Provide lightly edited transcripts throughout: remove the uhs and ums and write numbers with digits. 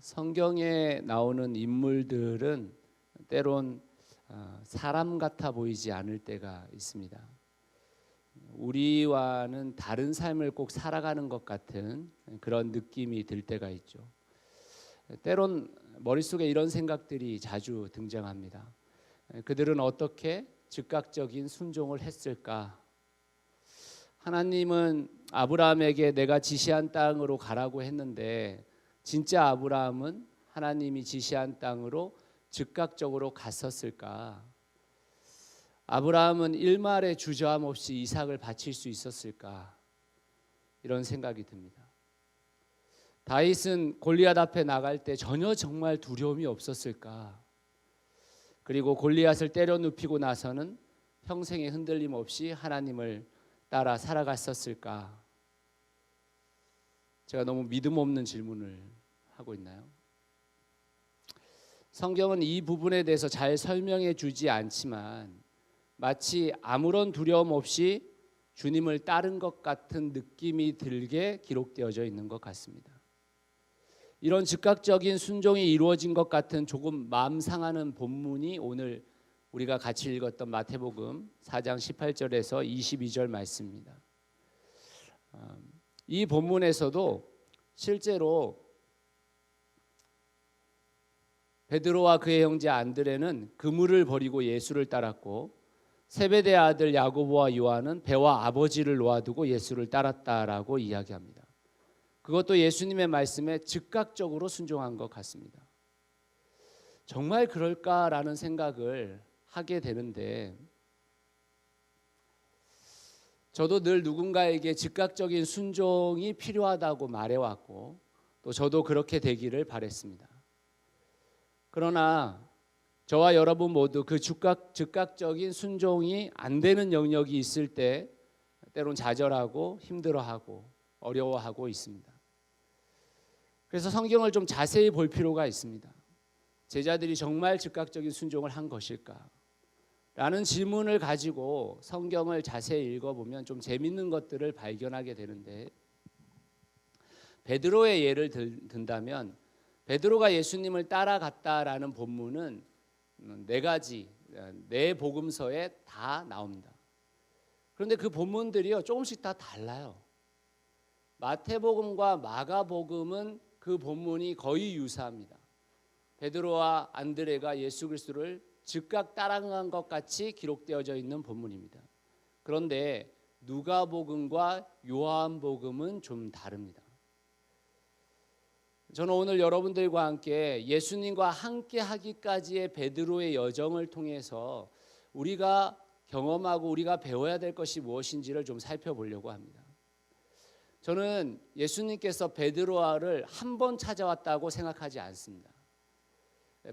성경에 나오는 인물들은 때론 사람 같아 보이지 않을 때가 있습니다. 우리와는 다른 삶을 꼭 살아가는 것 같은 그런 느낌이 들 때가 있죠. 때론 머릿속에 이런 생각들이 자주 등장합니다. 그들은 어떻게 즉각적인 순종을 했을까? 하나님은 아브라함에게 내가 지시한 땅으로 가라고 했는데 진짜 아브라함은 하나님이 지시한 땅으로 즉각적으로 갔었을까? 아브라함은 일말의 주저함 없이 이삭을 바칠 수 있었을까? 이런 생각이 듭니다. 다윗은 골리앗 앞에 나갈 때 전혀 정말 두려움이 없었을까? 그리고 골리앗을 때려 눕히고 나서는 평생에 흔들림 없이 하나님을 따라 살아갔었을까? 제가 너무 믿음 없는 질문을 하고 있나요? 성경은 이 부분에 대해서 잘 설명해 주지 않지만 마치 아무런 두려움 없이 주님을 따른 것 같은 느낌이 들게 기록되어져 있는 것 같습니다. 이런 즉각적인 순종이 이루어진 것 같은 조금 마음 상하는 본문이 오늘 우리가 같이 읽었던 마태복음 4장 18절에서 22절 말씀입니다. 이 본문에서도 실제로 베드로와 그의 형제 안드레는 그물을 버리고 예수를 따랐고 세베대의 아들 야고보와 요한은 배와 아버지를 놓아두고 예수를 따랐다라고 이야기합니다. 그것도 예수님의 말씀에 즉각적으로 순종한 것 같습니다. 정말 그럴까라는 생각을 하게 되는데 저도 늘 누군가에게 즉각적인 순종이 필요하다고 말해왔고 또 저도 그렇게 되기를 바랬습니다. 그러나 저와 여러분 모두 그 즉각적인 순종이 안 되는 영역이 있을 때 때론 좌절하고 힘들어하고 어려워하고 있습니다. 그래서 성경을 좀 자세히 볼 필요가 있습니다. 제자들이 정말 즉각적인 순종을 한 것일까? 라는 질문을 가지고 성경을 자세히 읽어보면 좀 재밌는 것들을 발견하게 되는데 베드로의 예를 든다면 베드로가 예수님을 따라갔다라는 본문은 네 복음서에 다 나옵니다. 그런데 그 본문들이요 조금씩 다 달라요. 마태복음과 마가복음은 그 본문이 거의 유사합니다. 베드로와 안드레가 예수 그리스도를 즉각 따라간 것 같이 기록되어져 있는 본문입니다. 그런데 누가복음과 요한복음은 좀 다릅니다. 저는 오늘 여러분들과 함께 예수님과 함께 하기까지의 베드로의 여정을 통해서 우리가 경험하고 우리가 배워야 될 것이 무엇인지를 좀 살펴보려고 합니다. 저는 예수님께서 베드로를 한 번 찾아왔다고 생각하지 않습니다.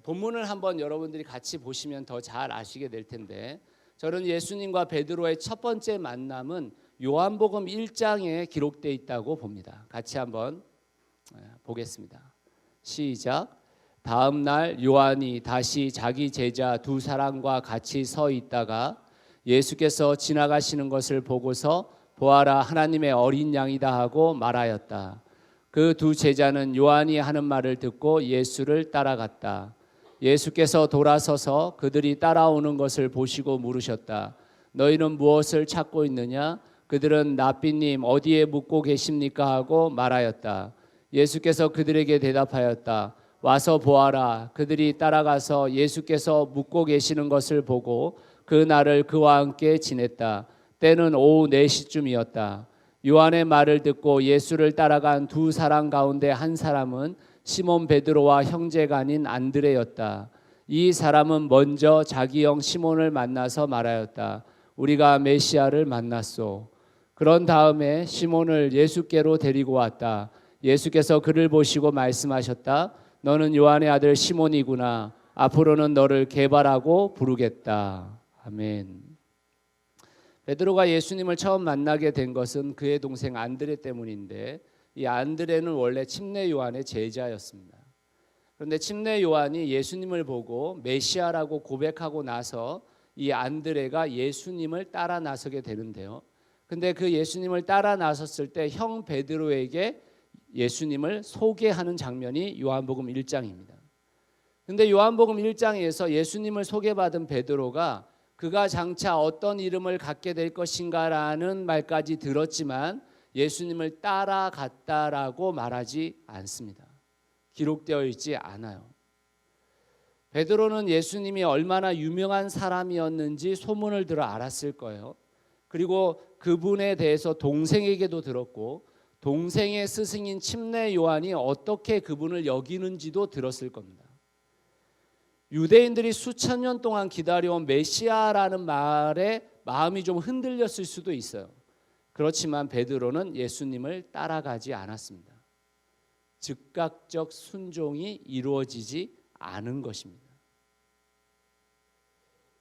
본문을 한번 여러분들이 같이 보시면 더 잘 아시게 될 텐데 저는 예수님과 베드로의 첫 번째 만남은 요한복음 1장에 기록되어 있다고 봅니다. 같이 한번 보겠습니다. 시작. 다음 날 요한이 다시 자기 제자 두 사람과 같이 서 있다가 예수께서 지나가시는 것을 보고서 보아라 하나님의 어린 양이다 하고 말하였다. 그 두 제자는 요한이 하는 말을 듣고 예수를 따라갔다. 예수께서 돌아서서 그들이 따라오는 것을 보시고 물으셨다. 너희는 무엇을 찾고 있느냐? 그들은 랍비님 어디에 묵고 계십니까? 하고 말하였다. 예수께서 그들에게 대답하였다. 와서 보아라. 그들이 따라가서 예수께서 묵고 계시는 것을 보고 그 날을 그와 함께 지냈다. 때는 오후 4시쯤이었다. 요한의 말을 듣고 예수를 따라간 두 사람 가운데 한 사람은 시몬 베드로와 형제가 아닌 안드레였다. 이 사람은 먼저 자기 형 시몬을 만나서 말하였다. 우리가 메시아를 만났소. 그런 다음에 시몬을 예수께로 데리고 왔다. 예수께서 그를 보시고 말씀하셨다. 너는 요한의 아들 시몬이구나. 앞으로는 너를 게바라고 부르겠다. 아멘. 베드로가 예수님을 처음 만나게 된 것은 그의 동생 안드레 때문인데 이 안드레는 원래 침례 요한의 제자였습니다. 그런데 침례 요한이 예수님을 보고 메시아라고 고백하고 나서 이 안드레가 예수님을 따라 나서게 되는데요. 근데 그 예수님을 따라 나섰을 때 형 베드로에게 예수님을 소개하는 장면이 요한복음 1장입니다. 근데 요한복음 1장에서 예수님을 소개받은 베드로가 그가 장차 어떤 이름을 갖게 될 것인가라는 말까지 들었지만 예수님을 따라갔다라고 말하지 않습니다. 기록되어 있지 않아요. 베드로는 예수님이 얼마나 유명한 사람이었는지 소문을 들어 알았을 거예요. 그리고 그분에 대해서 동생에게도 들었고 동생의 스승인 침례 요한이 어떻게 그분을 여기는지도 들었을 겁니다. 유대인들이 수천 년 동안 기다려온 메시아라는 말에 마음이 좀 흔들렸을 수도 있어요. 그렇지만 베드로는 예수님을 따라가지 않았습니다. 즉각적 순종이 이루어지지 않은 것입니다.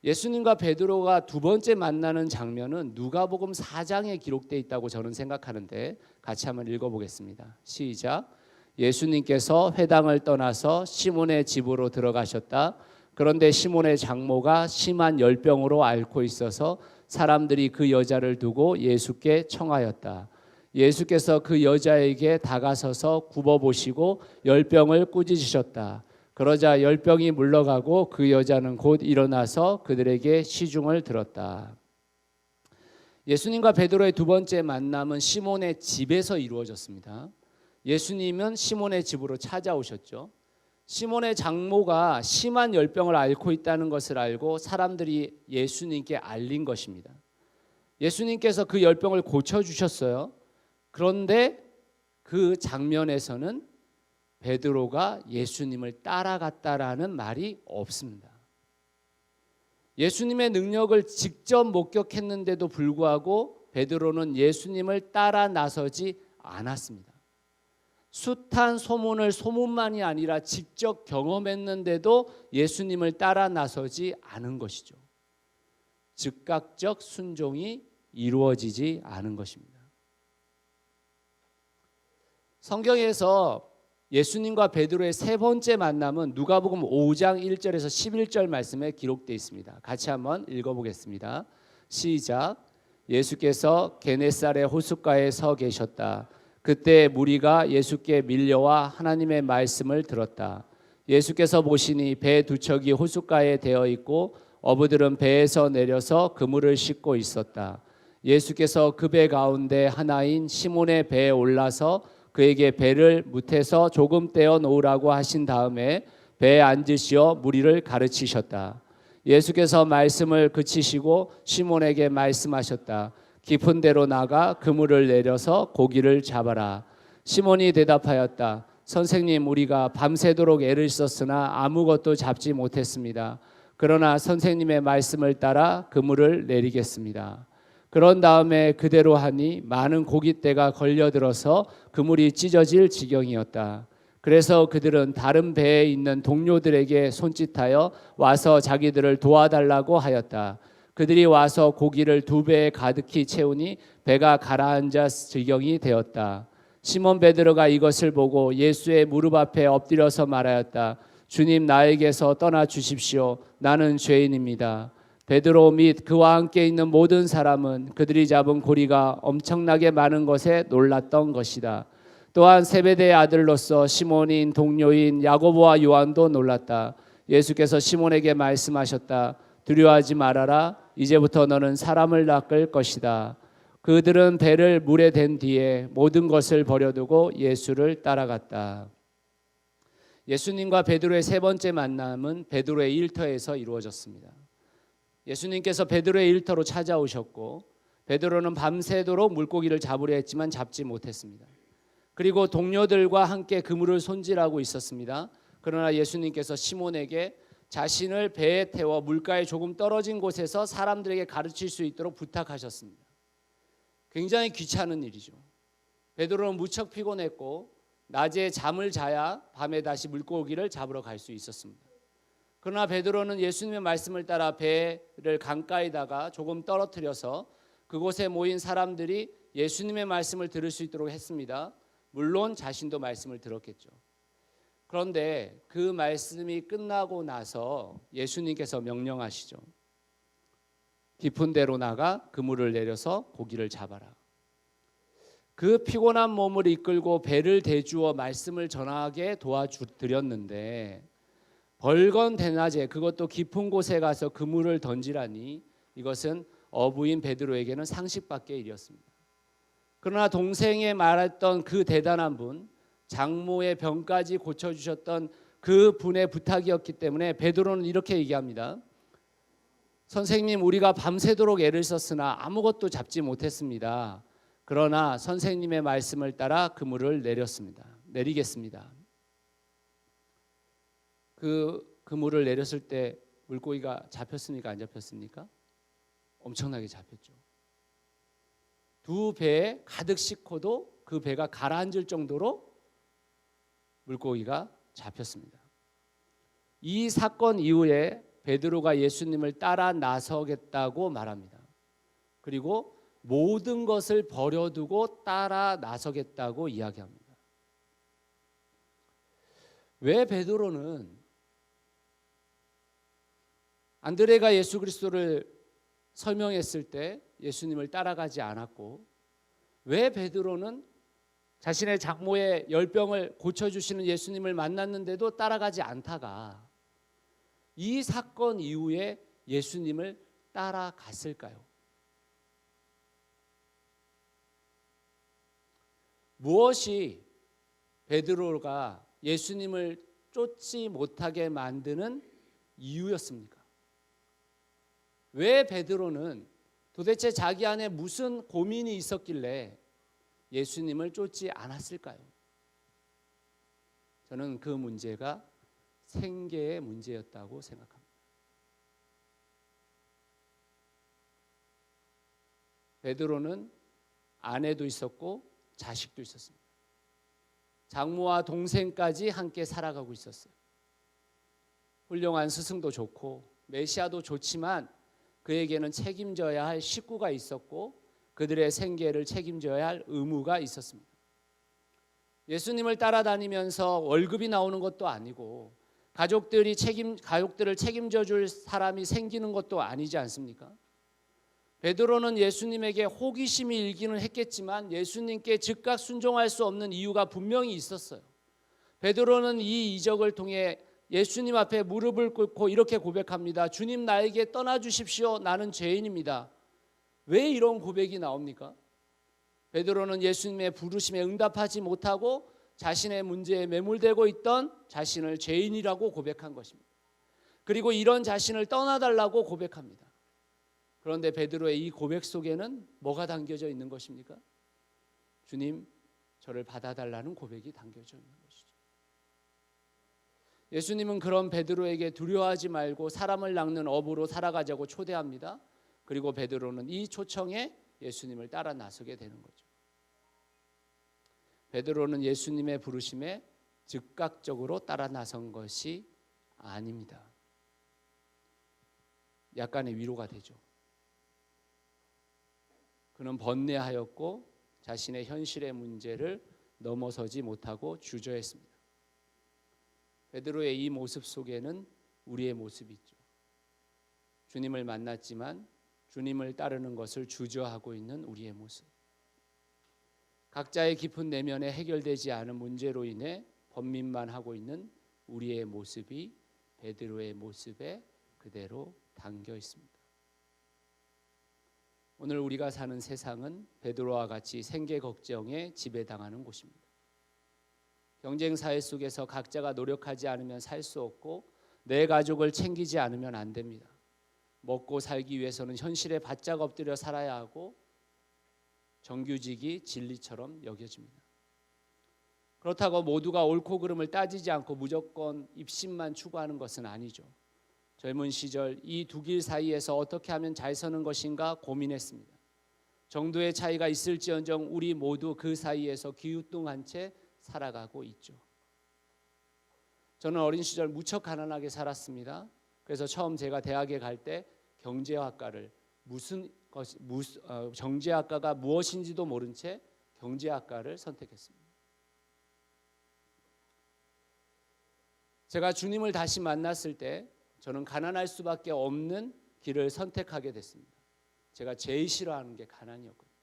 예수님과 베드로가 두 번째 만나는 장면은 누가복음 4장에 기록되어 있다고 저는 생각하는데 같이 한번 읽어보겠습니다. 시작. 예수님께서 회당을 떠나서 시몬의 집으로 들어가셨다. 그런데 시몬의 장모가 심한 열병으로 앓고 있어서 사람들이 그 여자를 두고 예수께 청하였다. 예수께서 그 여자에게 다가서서 굽어보시고 열병을 꾸짖으셨다. 그러자 열병이 물러가고 그 여자는 곧 일어나서 그들에게 시중을 들었다. 예수님과 베드로의 두 번째 만남은 시몬의 집에서 이루어졌습니다. 예수님은 시몬의 집으로 찾아오셨죠. 시몬의 장모가 심한 열병을 앓고 있다는 것을 알고 사람들이 예수님께 알린 것입니다. 예수님께서 그 열병을 고쳐주셨어요. 그런데 그 장면에서는 베드로가 예수님을 따라갔다라는 말이 없습니다. 예수님의 능력을 직접 목격했는데도 불구하고 베드로는 예수님을 따라 나서지 않았습니다. 숱한 소문을 소문만이 아니라 직접 경험했는데도 예수님을 따라 나서지 않은 것이죠. 즉각적 순종이 이루어지지 않은 것입니다. 성경에서 예수님과 베드로의 세 번째 만남은 누가복음 5장 1절에서 11절 말씀에 기록되어 있습니다. 같이 한번 읽어보겠습니다. 시작. 예수께서 게네사렛 호숫가에 서 계셨다. 그때 무리가 예수께 밀려와 하나님의 말씀을 들었다. 예수께서 보시니 배 두 척이 호숫가에 대어 있고 어부들은 배에서 내려서 그물을 씻고 있었다. 예수께서 그 배 가운데 하나인 시몬의 배에 올라서 그에게 배를 무태서 조금 떼어 놓으라고 하신 다음에 배에 앉으시어 무리를 가르치셨다. 예수께서 말씀을 그치시고 시몬에게 말씀하셨다. 깊은 데로 나가 그물을 내려서 고기를 잡아라. 시몬이 대답하였다. 선생님, 우리가 밤새도록 애를 썼으나 아무것도 잡지 못했습니다. 그러나 선생님의 말씀을 따라 그물을 내리겠습니다. 그런 다음에 그대로 하니 많은 고깃대가 걸려들어서 그물이 찢어질 지경이었다. 그래서 그들은 다른 배에 있는 동료들에게 손짓하여 와서 자기들을 도와달라고 하였다. 그들이 와서 고기를 두 배에 가득히 채우니 배가 가라앉아 지경이 되었다. 시몬 베드로가 이것을 보고 예수의 무릎 앞에 엎드려서 말하였다. 주님, 나에게서 떠나 주십시오. 나는 죄인입니다. 베드로 및 그와 함께 있는 모든 사람은 그들이 잡은 고리가 엄청나게 많은 것에 놀랐던 것이다. 또한 세베대의 아들로서 시몬인 동료인 야고보와 요한도 놀랐다. 예수께서 시몬에게 말씀하셨다. 두려워하지 말아라. 이제부터 너는 사람을 낚을 것이다. 그들은 배를 물에 댄 뒤에 모든 것을 버려두고 예수를 따라갔다. 예수님과 베드로의 세 번째 만남은 베드로의 일터에서 이루어졌습니다. 예수님께서 베드로의 일터로 찾아오셨고 베드로는 밤새도록 물고기를 잡으려 했지만 잡지 못했습니다. 그리고 동료들과 함께 그물을 손질하고 있었습니다. 그러나 예수님께서 시몬에게 자신을 배에 태워 물가에 조금 떨어진 곳에서 사람들에게 가르칠 수 있도록 부탁하셨습니다. 굉장히 귀찮은 일이죠. 베드로는 무척 피곤했고 낮에 잠을 자야 밤에 다시 물고기를 잡으러 갈 수 있었습니다. 그러나 베드로는 예수님의 말씀을 따라 배를 강가에다가 조금 떨어뜨려서 그곳에 모인 사람들이 예수님의 말씀을 들을 수 있도록 했습니다. 물론 자신도 말씀을 들었겠죠. 그런데 그 말씀이 끝나고 나서 예수님께서 명령하시죠. 깊은 데로 나가 그물을 내려서 고기를 잡아라. 그 피곤한 몸을 이끌고 배를 대주어 말씀을 전하게 도와드렸는데 벌건 대낮에 그것도 깊은 곳에 가서 그물을 던지라니 이것은 어부인 베드로에게는 상식밖의 일이었습니다. 그러나 동생이 말했던 그 대단한 분, 장모의 병까지 고쳐주셨던 그 분의 부탁이었기 때문에 베드로는 이렇게 얘기합니다. 선생님, 우리가 밤새도록 애를 썼으나 아무것도 잡지 못했습니다. 그러나 선생님의 말씀을 따라 그물을 내리겠습니다. 그 그물을 내렸을 때 물고기가 잡혔습니까? 안 잡혔습니까? 엄청나게 잡혔죠. 두 배에 가득 싣고도 그 배가 가라앉을 정도로 물고기가 잡혔습니다. 이 사건 이후에 베드로가 예수님을 따라 나서겠다고 말합니다. 그리고 모든 것을 버려두고 따라 나서겠다고 이야기합니다. 왜 베드로는 안드레가 예수 그리스도를 설명했을 때 예수님을 따라가지 않았고, 왜 베드로는 자신의 장모의 열병을 고쳐주시는 예수님을 만났는데도 따라가지 않다가 이 사건 이후에 예수님을 따라갔을까요? 무엇이 베드로가 예수님을 쫓지 못하게 만드는 이유였습니까? 왜 베드로는 도대체 자기 안에 무슨 고민이 있었길래 예수님을 쫓지 않았을까요? 저는 그 문제가 생계의 문제였다고 생각합니다. 베드로는 아내도 있었고 자식도 있었습니다. 장모와 동생까지 함께 살아가고 있었어요. 훌륭한 스승도 좋고 메시아도 좋지만 그에게는 책임져야 할 식구가 있었고 그들의 생계를 책임져야 할 의무가 있었습니다. 예수님을 따라다니면서 월급이 나오는 것도 아니고 가족들을 책임져 줄 사람이 생기는 것도 아니지 않습니까? 베드로는 예수님에게 호기심이 일기는 했겠지만 예수님께 즉각 순종할 수 없는 이유가 분명히 있었어요. 베드로는 이 이적을 통해 예수님 앞에 무릎을 꿇고 이렇게 고백합니다. 주님, 나에게 떠나주십시오. 나는 죄인입니다. 왜 이런 고백이 나옵니까? 베드로는 예수님의 부르심에 응답하지 못하고 자신의 문제에 매몰되고 있던 자신을 죄인이라고 고백한 것입니다. 그리고 이런 자신을 떠나달라고 고백합니다. 그런데 베드로의 이 고백 속에는 뭐가 담겨져 있는 것입니까? 주님, 저를 받아달라는 고백이 담겨져 있는 것이죠. 예수님은 그런 베드로에게 두려워하지 말고 사람을 낚는 어부로 살아가자고 초대합니다. 그리고 베드로는 이 초청에 예수님을 따라 나서게 되는 거죠. 베드로는 예수님의 부르심에 즉각적으로 따라 나선 것이 아닙니다. 약간의 위로가 되죠. 그는 번뇌하였고 자신의 현실의 문제를 넘어서지 못하고 주저했습니다. 베드로의 이 모습 속에는 우리의 모습이 있죠. 주님을 만났지만 주님을 따르는 것을 주저하고 있는 우리의 모습. 각자의 깊은 내면에 해결되지 않은 문제로 인해 번민만 하고 있는 우리의 모습이 베드로의 모습에 그대로 담겨 있습니다. 오늘 우리가 사는 세상은 베드로와 같이 생계 걱정에 지배당하는 곳입니다. 경쟁 사회 속에서 각자가 노력하지 않으면 살 수 없고 내 가족을 챙기지 않으면 안 됩니다. 먹고 살기 위해서는 현실에 바짝 엎드려 살아야 하고 정규직이 진리처럼 여겨집니다. 그렇다고 모두가 옳고 그름을 따지지 않고 무조건 입신만 추구하는 것은 아니죠. 젊은 시절 이 두 길 사이에서 어떻게 하면 잘 서는 것인가 고민했습니다. 정도의 차이가 있을지언정 우리 모두 그 사이에서 기우뚱한 채 살아가고 있죠. 저는 어린 시절 무척 가난하게 살았습니다. 그래서 처음 제가 대학에 갈 때 경제학과를 정제학과가 무엇인지도 모른 채 경제학과를 선택했습니다. 제가 주님을 다시 만났을 때 저는 가난할 수밖에 없는 길을 선택하게 됐습니다. 제가 제일 싫어하는 게 가난이었거든요.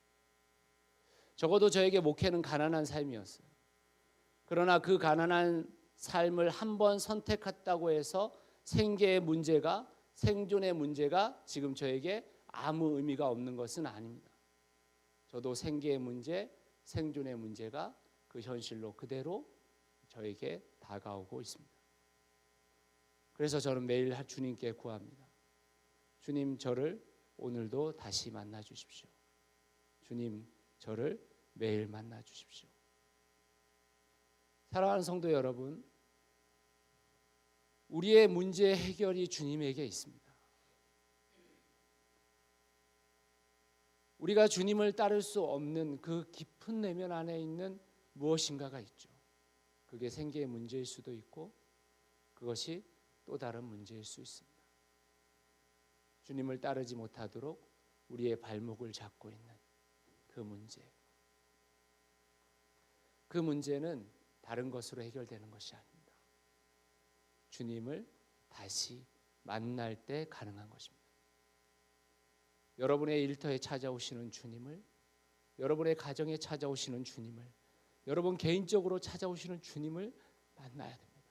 적어도 저에게 목회는 가난한 삶이었어요. 그러나 그 가난한 삶을 한번 선택했다고 해서 생계의 문제가, 생존의 문제가 지금 저에게 아무 의미가 없는 것은 아닙니다. 저도 생계의 문제, 생존의 문제가 그 현실로 그대로 저에게 다가오고 있습니다. 그래서 저는 매일 주님께 구합니다. 주님, 저를 오늘도 다시 만나 주십시오. 주님, 저를 매일 만나 주십시오. 사랑하는 성도 여러분, 우리의 문제 해결이 주님에게 있습니다. 우리가 주님을 따를 수 없는 그 깊은 내면 안에 있는 무엇인가가 있죠. 그게 생계의 문제일 수도 있고 그것이 또 다른 문제일 수 있습니다. 주님을 따르지 못하도록 우리의 발목을 잡고 있는 그 문제. 그 문제는 다른 것으로 해결되는 것이 아닙니다. 주님을 다시 만날 때 가능한 것입니다. 여러분의 일터에 찾아오시는 주님을, 여러분의 가정에 찾아오시는 주님을, 여러분 개인적으로 찾아오시는 주님을 만나야 됩니다.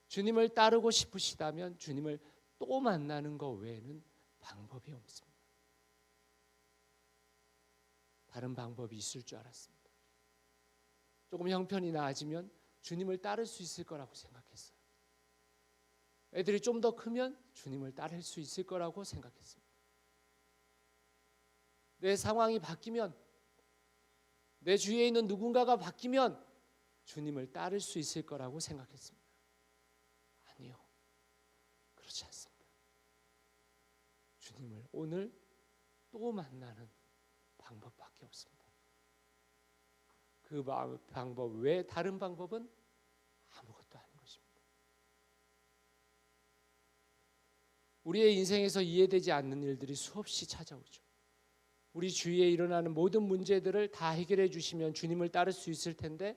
주님을 따르고 싶으시다면 주님을 또 만나는 것 외에는 방법이 없습니다. 다른 방법이 있을 줄 알았습니다. 조금 형편이 나아지면 주님을 따를 수 있을 거라고 생각했어요. 애들이 좀 더 크면 주님을 따를 수 있을 거라고 생각했습니다. 내 상황이 바뀌면, 내 주위에 있는 누군가가 바뀌면 주님을 따를 수 있을 거라고 생각했습니다. 아니요, 그렇지 않습니다. 주님을 오늘 또 만나는 방법밖에 없습니다. 그 방법 외에 다른 방법은 아무것도 아닌 것입니다. 우리의 인생에서 이해되지 않는 일들이 수없이 찾아오죠. 우리 주위에 일어나는 모든 문제들을 다 해결해 주시면 주님을 따를 수 있을 텐데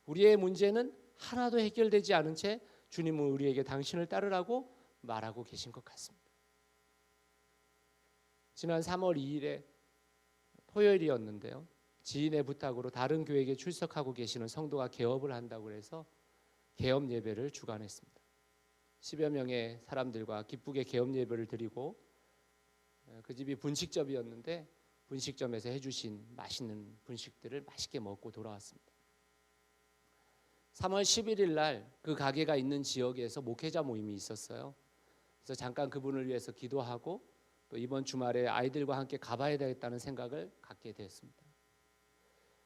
우리의 문제는 하나도 해결되지 않은 채 주님은 우리에게 당신을 따르라고 말하고 계신 것 같습니다. 지난 3월 2일에 토요일이었는데요. 지인의 부탁으로 다른 교회에 출석하고 계시는 성도가 개업을 한다고 해서 개업 예배를 주관했습니다. 10여 명의 사람들과 기쁘게 개업 예배를 드리고 그 집이 분식점이었는데 분식점에서 해주신 맛있는 분식들을 맛있게 먹고 돌아왔습니다. 3월 11일 날 그 가게가 있는 지역에서 목회자 모임이 있었어요. 그래서 잠깐 그분을 위해서 기도하고 또 이번 주말에 아이들과 함께 가봐야 되겠다는 생각을 갖게 됐습니다.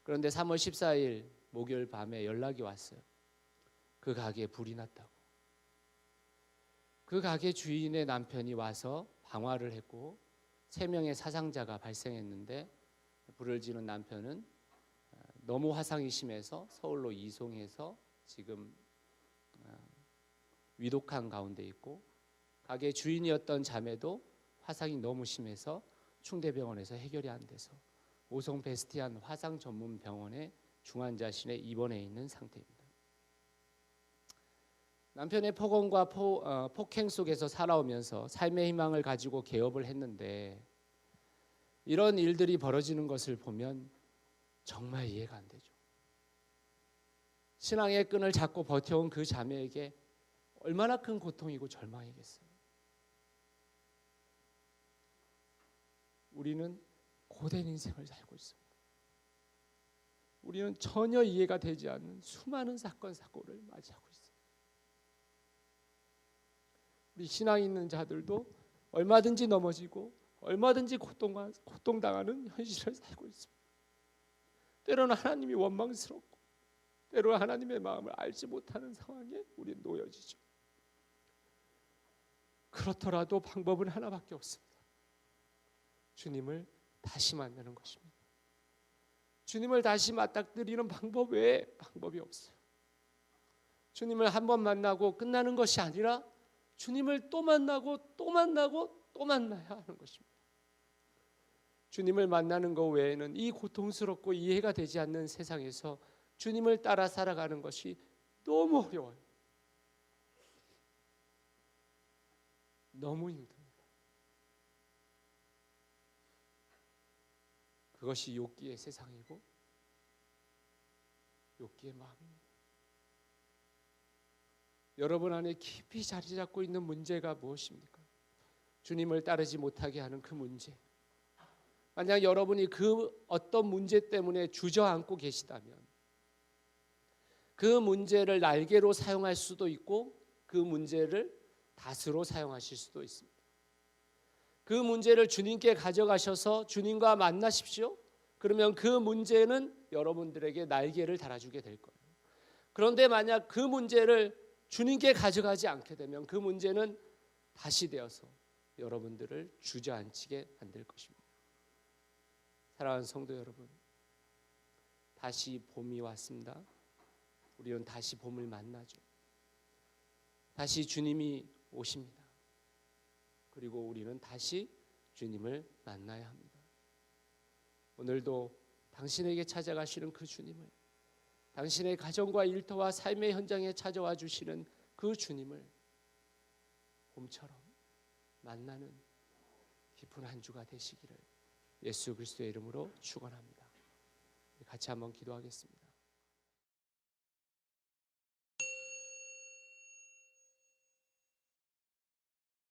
그런데 3월 14일 목요일 밤에 연락이 왔어요. 그 가게에 불이 났다고. 그 가게 주인의 남편이 와서 방화를 했고 3명의 사상자가 발생했는데 불을 지른 남편은 너무 화상이 심해서 서울로 이송해서 지금 위독한 가운데 있고 가게 주인이었던 자매도 화상이 너무 심해서 충대병원에서 해결이 안 돼서 오송 베스티안 화상 전문 병원의 중환자실에 입원해 있는 상태입니다. 남편의 폭언과 폭행 속에서 살아오면서 삶의 희망을 가지고 개업을 했는데 이런 일들이 벌어지는 것을 보면 정말 이해가 안 되죠. 신앙의 끈을 잡고 버텨온 그 자매에게 얼마나 큰 고통이고 절망이겠어요. 우리는 고된 인생을 살고 있습니다. 우리는 전혀 이해가 되지 않는 수많은 사건 사고를 맞이하고 있습니다. 우리 신앙 있는 자들도 얼마든지 넘어지고 얼마든지 고통당하는 현실을 살고 있습니다. 때로는 하나님이 원망스럽고 때로는 하나님의 마음을 알지 못하는 상황에 우리는 놓여지죠. 그렇더라도 방법은 하나밖에 없습니다. 주님을 다시 만나는 것입니다. 주님을 다시 맞닥뜨리는 방법 외에 방법이 없어요. 주님을 한 번 만나고 끝나는 것이 아니라 주님을 또 만나고 또 만나고 또 만나야 하는 것입니다. 주님을 만나는 것 외에는 이 고통스럽고 이해가 되지 않는 세상에서 주님을 따라 살아가는 것이 너무 어려워요. 너무 힘듭니다. 그것이 욥기의 세상이고 욥기의 마음입니다. 여러분 안에 깊이 자리 잡고 있는 문제가 무엇입니까? 주님을 따르지 못하게 하는 그 문제. 만약 여러분이 그 어떤 문제 때문에 주저앉고 계시다면 그 문제를 날개로 사용할 수도 있고 그 문제를 닷으로 사용하실 수도 있습니다. 그 문제를 주님께 가져가셔서 주님과 만나십시오. 그러면 그 문제는 여러분들에게 날개를 달아주게 될 거예요. 그런데 만약 그 문제를 주님께 가져가지 않게 되면 그 문제는 다시 되어서 여러분들을 주저앉히게 만들 것입니다. 사랑하는 성도 여러분, 다시 봄이 왔습니다. 우리는 다시 봄을 만나죠. 다시 주님이 오십니다. 그리고 우리는 다시 주님을 만나야 합니다. 오늘도 당신에게 찾아가시는 그 주님을, 당신의 가정과 일터와 삶의 현장에 찾아와 주시는 그 주님을 봄처럼 만나는 깊은 한 주가 되시기를 예수 그리스도의 이름으로 축원합니다. 같이 한번 기도하겠습니다.